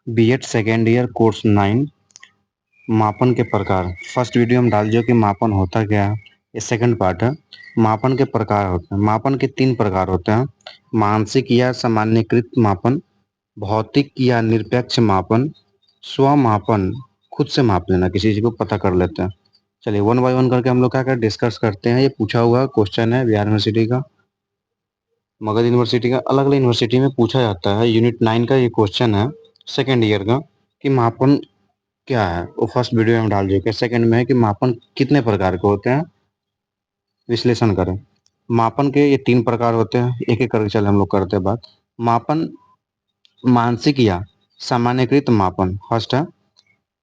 BEd second year course 9 मापन के प्रकार। फर्स्ट वीडियो हम डाल दिए कि मापन होता क्या है। ये सेकंड पार्ट है। मापन के प्रकार होते हैं। मापन के 3 प्रकार होते हैं। मानसिक या सामान्यकृत मापन, भौतिक या निरपेक्ष मापन, स्वमापन। खुद से माप लेना, किसी चीज को पता कर लेते हैं। चलिए वन बाय वन करके हम लोग क्या क्या डिस्कस करते हैं। ये पूछा हुआ क्वेश्चन है बिहार यूनिवर्सिटी का, मगध यूनिवर्सिटी का, अलग अलग यूनिवर्सिटी में पूछा जाता है। यूनिट 9 का ये क्वेश्चन है सेकेंड ईयर का, कि मापन क्या है। वो फर्स्ट वीडियो में हम डाल चुके हैं। सेकंड में है कि मापन कितने प्रकार के होते हैं, विश्लेषण करें। मापन के ये 3 प्रकार होते हैं, एक एक करके चल हम लोग करते हैं बात। मापन मानसिक या सामान्यकृत मापन फर्स्ट है।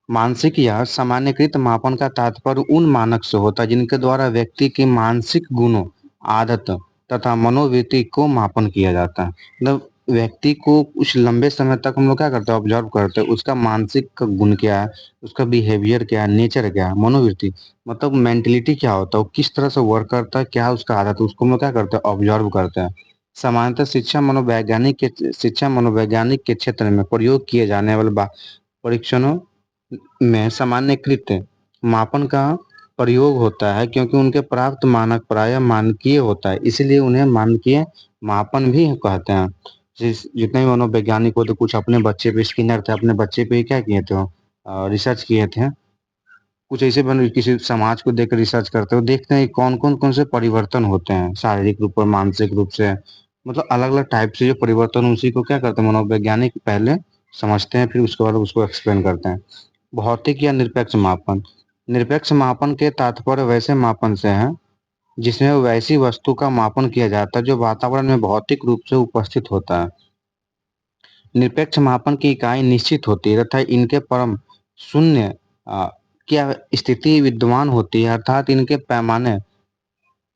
मानसिक या सामान्यकृत मापन का तात्पर्य उन मानक से होता है जिनके द्वारा व्यक्ति की मानसिक गुणों, आदत तथा मनोवृत्ति को मापन किया जाता है। मतलब व्यक्ति को कुछ लंबे समय तक हम लोग क्या करते हैं, ऑब्जर्व करते हैं, उसका मानसिक गुण क्या है, उसका बिहेवियर क्या है, नेचर क्या है, मनोवृत्ति मतलब मेंटलिटी क्या होता है, वो किस तरह से वर्क करता है, क्या उसका आदत है, उसको हम लोग क्या करते हैं, ऑब्जर्व करते हैं। सामान्यतः शिक्षा मनोवैज्ञानिक के क्षेत्र में प्रयोग किए जाने वाले परीक्षणों में सामान्यकृत मापन का प्रयोग होता है, क्योंकि उनके प्राप्त मानक प्रायः मानकीय होता है, इसलिए उन्हें मानकीय मापन भी कहते हैं। जितने भी मनोवैज्ञानिक होते, कुछ अपने बच्चे पे, स्किनर थे, अपने बच्चे पे ही क्या किए थे, रिसर्च किए थे। कुछ ऐसे बन किसी समाज को देख रिसर्च करते हो, देखते हैं कौन से परिवर्तन होते हैं शारीरिक रूप और मानसिक रूप से, मतलब अलग अलग टाइप से जो परिवर्तन, उसी को क्या करते हैं मनोवैज्ञानिक पहले समझते हैं, फिर उसके बाद उसको एक्सप्लेन करते हैं। भौतिक या निरपेक्ष मापन। निरपेक्ष मापन के तात्पर्य वैसे मापन से है जिसमें वैसी वस्तु का मापन किया जाता है जो वातावरण में भौतिक रूप से उपस्थित होता है। निरपेक्ष मापन की इकाई निश्चित होती है तथा इनके परम शून्य क्या स्थिति विद्यमान होती है, अर्थात इनके पैमाने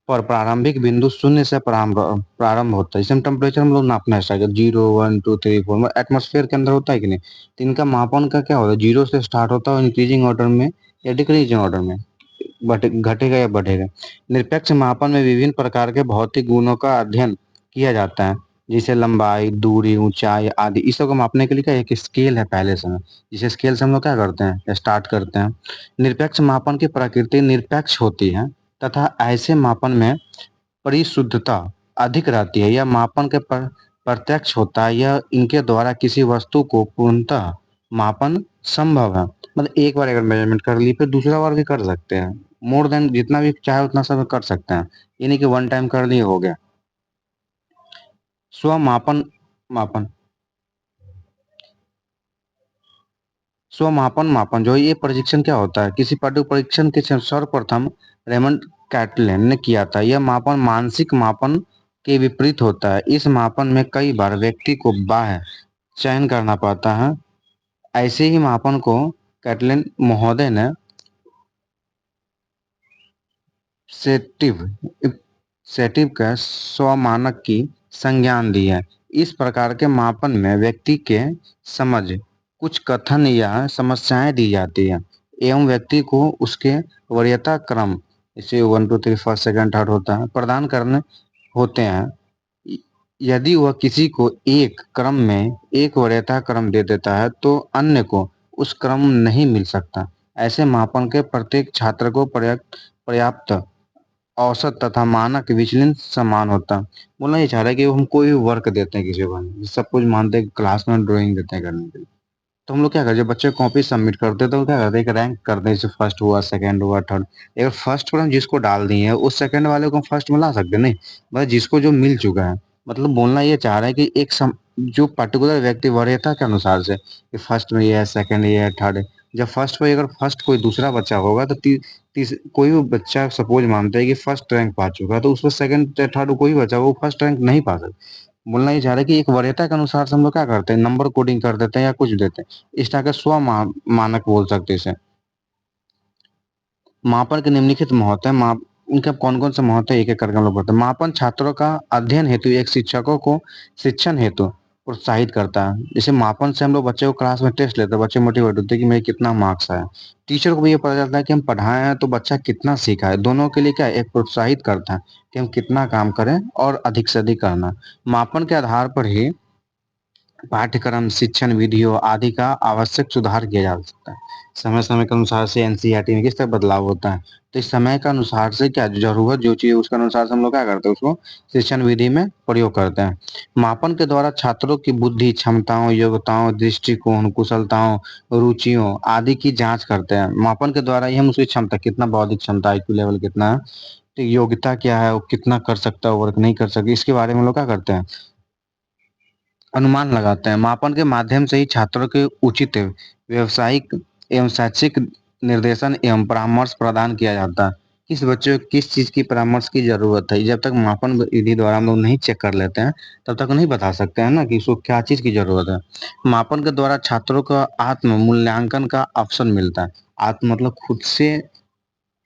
पर प्रारंभिक बिंदु शून्य से प्रारंभ होता है। जैसे हम टेम्परेचर हम लोग नापना स्टार्ट करते, 0 1 2 3 4 एटमोसफेयर के अंदर होता है कि नहीं, तो इनका मापन का क्या होता है, 0 से स्टार्ट होता है, इंक्रीजिंग ऑर्डर में या डिक्रीजिंग ऑर्डर में घटेगा या बढ़ेगा। निरपेक्ष मापन में विभिन्न प्रकार के भौतिक गुणों का अध्ययन किया जाता है, जैसे लंबाई, दूरी, ऊंचाई आदि। इस सब को मापने के लिए क्या एक स्केल है पहले से, जिसे स्केल से हम लोग क्या करते हैं, स्टार्ट करते हैं। निरपेक्ष मापन की प्रकृति निरपेक्ष होती है तथा ऐसे मापन में परिशुद्धता अधिक रहती है। यह मापन के प्रत्यक्ष होता है, यह इनके द्वारा किसी वस्तु को पूर्णतः मापन संभव है। मतलब एक बार अगर मेजरमेंट कर ली, फिर दूसरा बार भी कर सकते हैं, मोर देन जितना भी चाहे उतना सब कर सकते हैं, ये नहीं कि वन टाइम कर लिए हो गया। स्वमापन मापन स्वमापन मापन जो है, ये परीक्षण क्या होता है, किसी पाठ्य परीक्षण के सर्वप्रथम रेमंड कैटलेन ने किया था। यह मापन मानसिक मापन के विपरीत होता है। इस मापन में कई बार व्यक्ति को बाह्य चयन करना पड़ता है। ऐसे ही मापन को कैटलेन महोदय ने सेटिव सेटिव का स्वमानक की संज्ञान दी है। इस प्रकार के मापन में व्यक्ति के समझ कुछ कथन या समस्याएं दी जाती है एवं व्यक्ति को उसके वरीयता क्रम, इसे 1 2 3 फर्स्ट सेकंड थर्ड होता है, प्रदान करने होते हैं। यदि वह किसी को एक क्रम में एक वरीयता क्रम दे देता है तो अन्य को उस क्रम नहीं मिल सकता। ऐसे मापन के प्रत्येक छात्र को पर्याप्त पर्याप्त औसत तथा मानक विचलन समान होता। बोलना ये चाह रहा है कि हम कोई भी वर्क देते हैं किसी को, सब कुछ मानते हैं, क्लास में ड्राइंग देते हैं करने के लिए, तो हम लोग क्या करते हैं, बच्चे कॉपी सबमिट करते हैं, तो क्या करते हैं, एक रैंक करते हैं, जैसे फर्स्ट हुआ, सेकंड हुआ, थर्ड। अगर फर्स्ट पर हम जिसको डाल दिए हैं उस सेकंड वाले को हम फर्स्ट में ला सकते नहीं, मतलब जिसको जो मिल चुका है। मतलब बोलना ये चाह रहा है कि जो पर्टिकुलर व्यक्ति वरीयता के अनुसार से कि फर्स्ट में ये है, सेकंड ये है, थर्ड है। जब फर्स्ट पे अगर फर्स्ट कोई दूसरा बच्चा होगा तो कोई भी बच्चा सपोज मानते हैं कि फर्स्ट रैंक पा चुका है, तो उसमें सेकंड थर्ड कोई बच्चा वो फर्स्ट रैंक नहीं पा सकता। बोलना ये चाह रहा है कि एक वरीयता के अनुसार से हम लोग क्या करते हैं, नंबर कोडिंग कर देते हैं या कुछ देते हैं, इस तरह का मानक बोल सकते हैं इसे। मापन के निम्नलिखित महत्व है। इनके कौन कौन से महत्व है, एक एक करके हम लोग पढ़ते हैं। मापन छात्रों का अध्ययन हेतु एक शिक्षकों को शिक्षण हेतु प्रोत्साहित करता है। जैसे मापन से हम लोग बच्चे को क्लास में टेस्ट लेते हैं, बच्चे मोटिवेट होते हैं कि मेरे कितना मार्क्स आया। टीचर को भी ये पता चलता है कि हम पढ़ाए हैं तो बच्चा कितना सीखा है, दोनों के लिए क्या एक प्रोत्साहित करता है कि हम कितना काम करें और अधिक से अधिक करना। मापन के आधार पर ही पाठ्यक्रम, शिक्षण विधियों आदि का आवश्यक सुधार किया जा सकता है। समय-समय के अनुसार से एनसीईआरटी में किस तरह बदलाव होता है। तो इस समय के अनुसार से क्या ज़रूरत जो चाहिए उसके अनुसार से हम लोग क्या करते हैं उसको शिक्षण विधि में प्रयोग करते हैं। मापन के द्वारा छात्रों की बुद्धि, क्षमताओं, योग्यताओं, दृष्टिकोण, कुशलताओं, रुचियों आदि की जाँच करते हैं। मापन के द्वारा ही हम उसकी क्षमता कितना बौद्धिक क्षमता आईक्यू लेवल कितना है, तो योग्यता क्या है, वो कितना कर सकता है, वर्क नहीं कर सकता, इसके बारे में लोग क्या करते हैं अनुमान लगाते हैं। मापन के माध्यम से ही छात्रों के उचित व्यावसायिक एवं शैक्षिक निर्देशन एवं परामर्श प्रदान किया जाता है। किस बच्चे को किस चीज़ की परामर्श की ज़रूरत है, जब तक मापन विधि द्वारा हम लोग नहीं चेक कर लेते हैं, तब तक नहीं बता सकते हैं ना कि उसको क्या चीज़ की ज़रूरत है। मापन के द्वारा छात्रों को आत्म मूल्यांकन का अवसर मिलता है। आत्म मतलब खुद से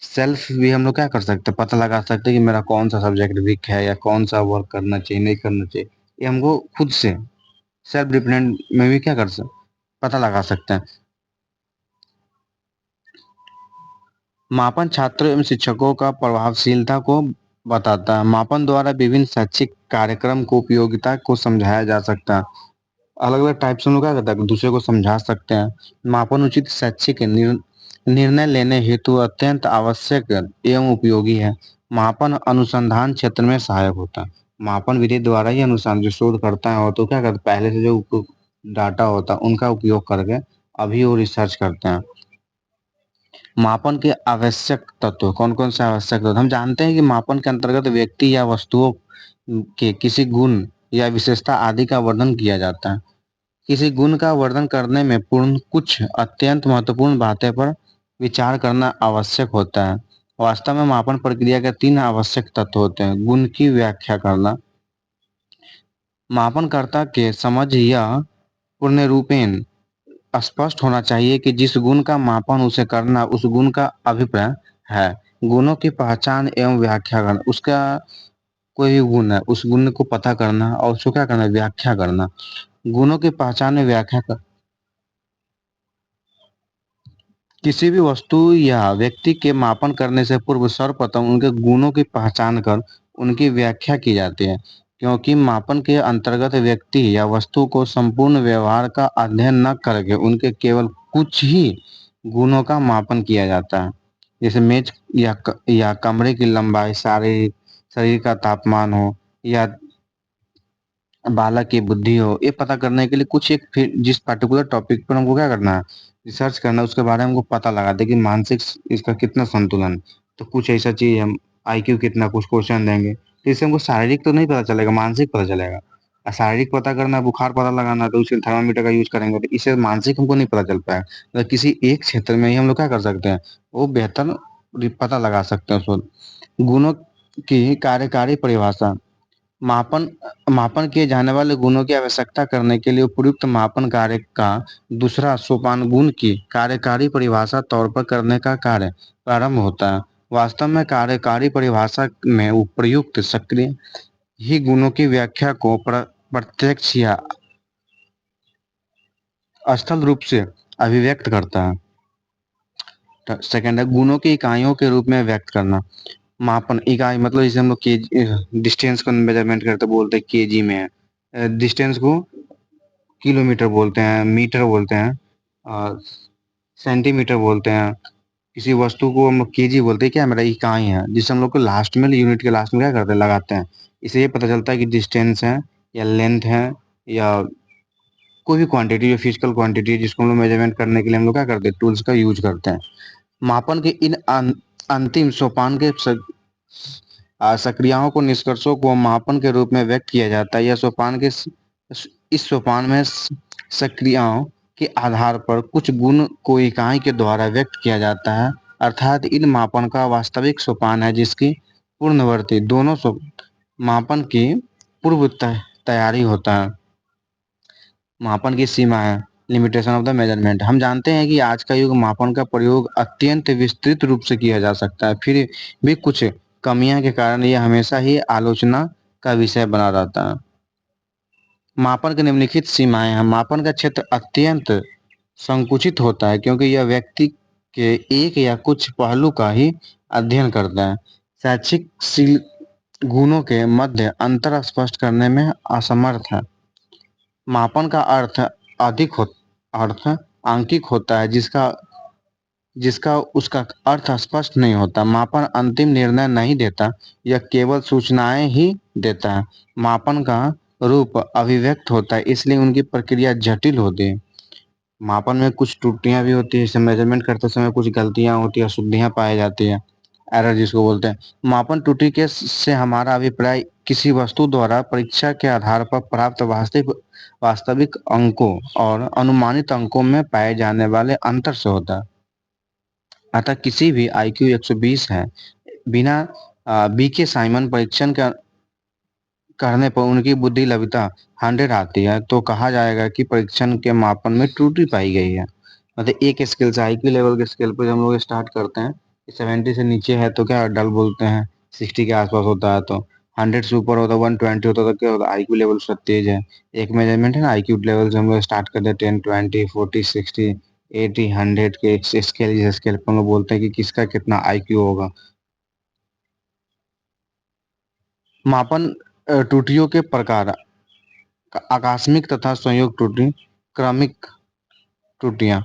सेल्फ भी हम लोग क्या कर सकते हैं, पता लगा सकते हैं कि मेरा कौन-सा सब्जेक्ट वीक है या कौन-सा वर्क करना चाहिए, नहीं करना चाहिए। ये हमको खुद से सेल्फ डिपेंडेंट में भी क्या कर सक पता लगा सकते हैं। मापन छात्रों एवं शिक्षकों का प्रभावशीलता को बताता है। मापन द्वारा विभिन्न शैक्षिक कार्यक्रम को उपयोगिता को समझाया जा सकता है। अलग-अलग टाइप से हम लोग क्या करते हैं, दूसरे को समझा सकते हैं। मापन उचित शैक्षिक निर्णय लेने हेतु अत्यंत आवश्यक एवं उपयोगी है। मापन अनुसंधान क्षेत्र में सहायक होता है। मापन विधि द्वारा ही अनुसंधान जो शोध करता है, वो तो क्या करता है पहले से जो डाटा होता है उनका उपयोग करके अभी वो रिसर्च करते हैं। मापन के आवश्यक तत्व कौन-कौन से आवश्यक तत्व? हम जानते हैं कि मापन के अंतर्गत व्यक्ति या वस्तुओं के किसी गुण या विशेषता आदि का वर्णन किया जाता है। किसी गुण का वर्णन करने में पूर्ण कुछ अत्यंत महत्वपूर्ण बातें पर विचार करना आवश्यक होता है। वास्तव में मापन प्रक्रिया के 3 आवश्यक तत्व होते हैं। गुण की व्याख्या करना, मापनकर्ता के समझ यह पूर्णरूपेण स्पष्ट होना चाहिए कि जिस गुण का मापन उसे करना उस गुण का अभिप्राय है। गुणों की पहचान एवं व्याख्या करना, उसका कोई भी गुण है उस गुण को पता करना और उसको क्या करना व्याख्या करना। गुणों की पहचान में व्याख्या कर किसी भी वस्तु या व्यक्ति के मापन करने से पूर्व सर्वप्रथम उनके गुणों की पहचान कर उनकी व्याख्या की जाती है, क्योंकि मापन के अंतर्गत व्यक्ति या वस्तु को संपूर्ण व्यवहार का अध्ययन न करके उनके केवल कुछ ही गुणों का मापन किया जाता है। जैसे मेज या कमरे की लंबाई, शरीर का तापमान हो या बालक की बुद्धि हो, ये पता करने के लिए कुछ एक फिर जिस पर्टिकुलर टॉपिक पर हमको क्या करना है, रिसर्च करना है, उसके बारे में हमको पता लगाते हैं कि मानसिक इसका कितना संतुलन है। तो कुछ ऐसा चीज़ हम आईक्यू कितना कुछ क्वेश्चन देंगे, तो इससे हमको शारीरिक तो नहीं पता चलेगा, मानसिक पता चलेगा। शारीरिक पता करना है, बुखार पता लगाना है, तो उसके थर्मामीटर का यूज़ करेंगे, तो इससे मानसिक हमको नहीं पता चल पाएगा। तो किसी एक क्षेत्र में ही हम लोग क्या कर सकते हैं, वो बेहतर पता लगा सकते हैं उसको। गुणों की कार्यकारी परिभाषा मापन मापन किए जाने वाले गुणों की आवश्यकता करने के लिए उपयुक्त मापन कार्य का दूसरा सोपान गुण की कार्यकारी परिभाषा तौर पर करने का कार्य प्रारंभ होता है। वास्तव में कार्यकारी परिभाषा में उपयुक्त सक्रिय ही गुणों की व्याख्या को प्रत्यक्ष या स्थल रूप से अभिव्यक्त करता है। सेकंड है गुणों की इकाइयों के रूप में व्यक्त करना। मापन इकाई मतलब जैसे हम लोग के डिस्टेंस को मेजरमेंट करते बोलते हैं केजी में है। डिस्टेंस को किलोमीटर बोलते हैं, मीटर बोलते हैं और सेंटीमीटर बोलते हैं। किसी वस्तु को हम लोग केजी बोलते हैं, क्या है मेरा इकाई है, जिसे हम लोग को लास्ट में यूनिट के लास्ट में क्या करते हैं लगाते हैं। इससे ये पता चलता है कि डिस्टेंस है या लेंथ है या कोई भी क्वांटिटी जो फिजिकल क्वांटिटी है जिसको हम लोग मेजरमेंट करने के लिए हम लोग क्या करते हैं टूल्स का यूज करते हैं। मापन के इन अंतिम सोपान के सक्रियाओं को निष्कर्षों को मापन के रूप में व्यक्त किया जाता है। यह सोपान के इस सोपान में सक्रियाओं के आधार पर कुछ गुण को इकाई के द्वारा व्यक्त किया जाता है, अर्थात इन मापन का वास्तविक सोपान है जिसकी पूर्णवर्ती दोनों मापन की पूर्व तैयारी होता है। मापन की सीमा है लिमिटेशन ऑफ द मेजरमेंट। हम जानते हैं कि आज का युग मापन का प्रयोग अत्यंत विस्तृत रूप से किया जा सकता है, फिर भी कुछ कमियां के कारण यह हमेशा ही आलोचना का विषय बना रहता है। मापन की निम्नलिखित सीमाएं हैं। मापन का क्षेत्र अत्यंत संकुचित होता है क्योंकि यह व्यक्ति के एक या कुछ पहलू का ही अध्ययन करता है। शैक्षिक गुणों के मध्य अंतर स्पष्ट करने में असमर्थ है। मापन का अर्थ आंकिक होता है, जिसका जिसका उसका अर्थ स्पष्ट नहीं होता। मापन अंतिम निर्णय नहीं देता, यह केवल सूचनाएं ही देता है। मापन का रूप अभिव्यक्त होता है, इसलिए उनकी प्रक्रिया जटिल होती है। मापन में कुछ त्रुटियां भी होती है, जैसे मेजरमेंट करते समय कुछ गलतियां होती है, अशुद्धियां पाई जाती है, एरर जिसको बोलते हैं। मापन त्रुटि के से हमारा अभिप्राय किसी वस्तु द्वारा परीक्षा के आधार पर प्राप्त वास्तविक वास्तविक अंकों और अनुमानित अंकों में पाए जाने वाले अंतर से होता है। अतः किसी भी IQ 120 है, बिना बीके साइमन परीक्षण करने पर उनकी बुद्धि लब्धता 100 आती है, तो कहा जाएगा कि परीक्षण के मापन में त्रुटि पाई गई है। मतलब एक स्केल से, IQ लेवल के स्केल पर हम लोग स्टार्ट करते हैं, 70 से नीचे है तो क्या डल बोलते हैं, 60 के आसपास होता है तो 100 से ऊपर होता है, 120 होता है तो क्या होता है, IQ लेवल उसका तेज है। एक मेजरमेंट है ना, IQ लेवल से हम लोग स्टार्ट करते हैं 10, 20, 40, 60, 80, 100 के स्केल, जिस स्केल पर हम लोग बोलते हैं कि किसका कितना IQ होगा। मापन त्रुटियों के प्रकार: आकस्मिक तथा संयोग त्रुटि, क्रमिक त्रुटियां।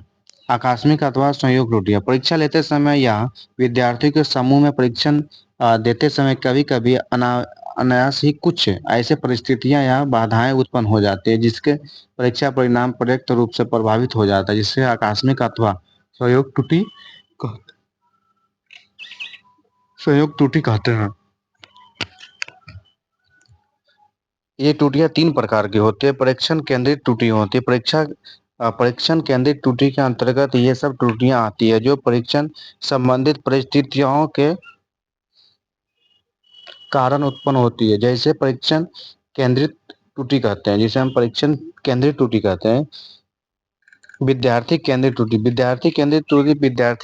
आकस्मिक अथवा संयोग त्रुटियां परीक्षा लेते समय या विद्यार्थियों के समूह में परीक्षण देते समय कभी कभी अनायास ही कुछ ऐसे परिस्थितियां या बाधाएं उत्पन्न हो जाती है, जिसके परीक्षा परिणाम पर्याप्त रूप से प्रभावित हो जाता है, जिससे आकस्मिक अथवा संयोग त्रुटि संयोग त्रुटि कहते हैं। ये त्रुटियां तीन प्रकार की होती है। परीक्षण केंद्रित त्रुटि होती है। परीक्षण केंद्रित त्रुटि के अंतर्गत ये सब त्रुटियां आती है जो परीक्षण संबंधित परिस्थितियों के कारण उत्पन्न होती है। जैसे परीक्षण केंद्रित त्रुटि कहते हैं, जिसे हम परीक्षण केंद्रित त्रुटि कहते हैं। विद्यार्थी केंद्रित त्रुटि विद्यार्थी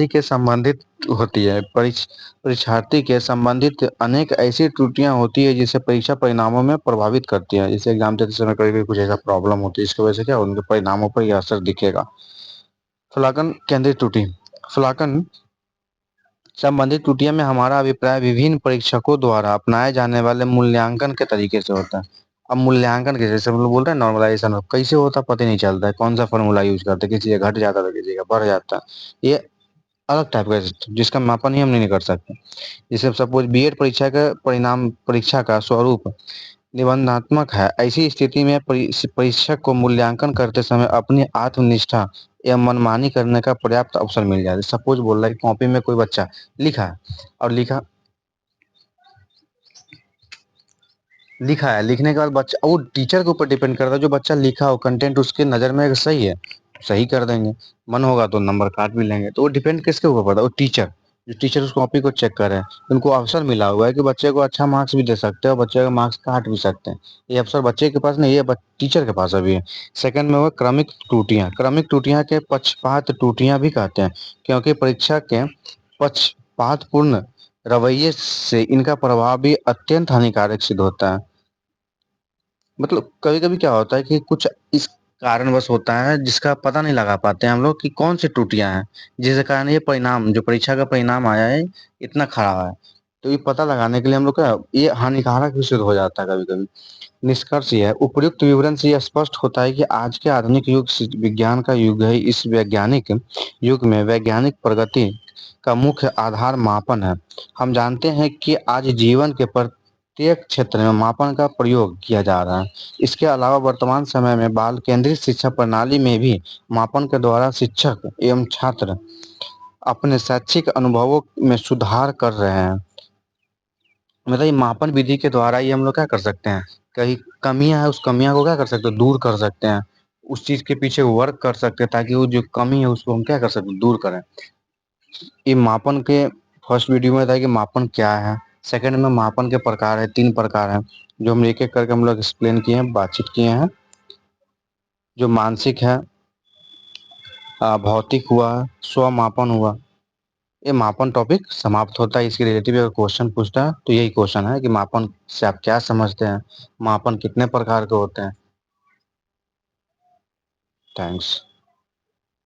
के संबंधित होती है। परीक्षार्थी के संबंधित अनेक ऐसी त्रुटियां होती है जिसे परीक्षा परिणामों में प्रभावित करती है। जैसे एग्जाम देते समय कभी कभी कुछ ऐसा प्रॉब्लम होती है, इसकी वजह से क्या उनके परिणामों पर यह असर दिखेगा। फलाकन केंद्रित त्रुटि, फलाकन संबंधित त्रुटियों में हमारा अभिप्राय विभिन्न परीक्षकों द्वारा अपनाए जाने वाले मूल्यांकन के तरीके से होता है। अब मूल्यांकन के जैसे हम लोग बोल रहे हैं नॉर्मलाइजेशन कैसे होता है पता नहीं चलता है, कौन सा फॉर्मूला यूज करते हैं, किसी जगह घट जाता है, किसी जगह बढ़ जाता है। ये अलग टाइप का जिसका मापन ही हम नहीं कर सकते। जैसे सपोज बीएड परीक्षा का परिणाम, परीक्षा का स्वरूप निबंधात्मक है। ऐसी स्थिति में परीक्षक को मूल्यांकन करते समय अपनी आत्मनिष्ठा या मनमानी करने का पर्याप्त अवसर मिल जाए। सपोज बोल रहा है कि कॉपी में कोई बच्चा लिखा है और लिखा लिखा है, लिखने के बाद बच्चा, वो टीचर के ऊपर डिपेंड करता है, जो बच्चा लिखा हो कंटेंट उसके नज़र में सही है, सही कर देंगे, मन होगा तो नंबर काट भी लेंगे। तो वो डिपेंड किसके ऊपर पड़ता है, वो टीचर, जो टीचर उस कॉपी को चेक कर रहे हैं, उनको अवसर मिला हुआ है कि बच्चे को अच्छा मार्क्स भी दे सकते हैं और बच्चे का मार्क्स काट भी सकते हैं। ये अवसर बच्चे के पास नहीं, ये टीचर के पास अभी है। सेकंड में हुआ क्रमिक त्रुटियां। क्रमिक त्रुटियां के पक्षपात त्रुटियां भी कहते हैं, क्योंकि परीक्षा के पक्षपातपूर्ण रवैये से इनका प्रभाव भी अत्यंत हानिकारक सिद्ध होता है। मतलब कभी कभी क्या होता है कि कुछ इस कारणवश होता है जिसका पता नहीं लगा पाते हैं हम लोग कि कौन सी त्रुटियां हैं, जिसके कारण ये परिणाम, जो परीक्षा का परिणाम आया है, इतना खराब है। तो ये पता लगाने के लिए हम लोग क्या, ये हानिकारक भी सिद्ध हो जाता है कभी कभी। निष्कर्ष ये है, उपयुक्त विवरण से यह स्पष्ट होता है कि आज के आधुनिक युग विज्ञान का युग है। इस वैज्ञानिक युग में वैज्ञानिक प्रगति का मुख्य आधार मापन है। हम जानते हैं कि आज जीवन के प्रत्येक क्षेत्र में मापन का प्रयोग किया जा रहा है। इसके अलावा वर्तमान समय में बाल केंद्रित शिक्षा प्रणाली में भी मापन के द्वारा शिक्षक एवं छात्र अपने शैक्षिक अनुभवों में सुधार कर रहे हैं। मतलब ये मापन विधि के द्वारा ही हम लोग क्या कर सकते हैं, कहीं कमियां है उस कमियां को क्या कर सकते हैं, दूर कर सकते हैं। उस चीज के पीछे वर्क कर सकते हैं ताकि वो जो कमी है उसको हम क्या कर सकते हैं, दूर करें। ये मापन के फर्स्ट वीडियो में था कि मापन क्या है। सेकंड में मापन के प्रकार है, तीन प्रकार है, जो हम एक एक करके हम लोग एक्सप्लेन किए हैं, बातचीत किए हैं। जो मानसिक है, भौतिक हुआ, स्व मापन हुआ। ये मापन टॉपिक समाप्त होता है। इसके रिलेटिव अगर क्वेश्चन पूछता है तो यही क्वेश्चन है कि मापन से आप क्या समझते हैं, मापन कितने प्रकार के होते हैं। थैंक्स।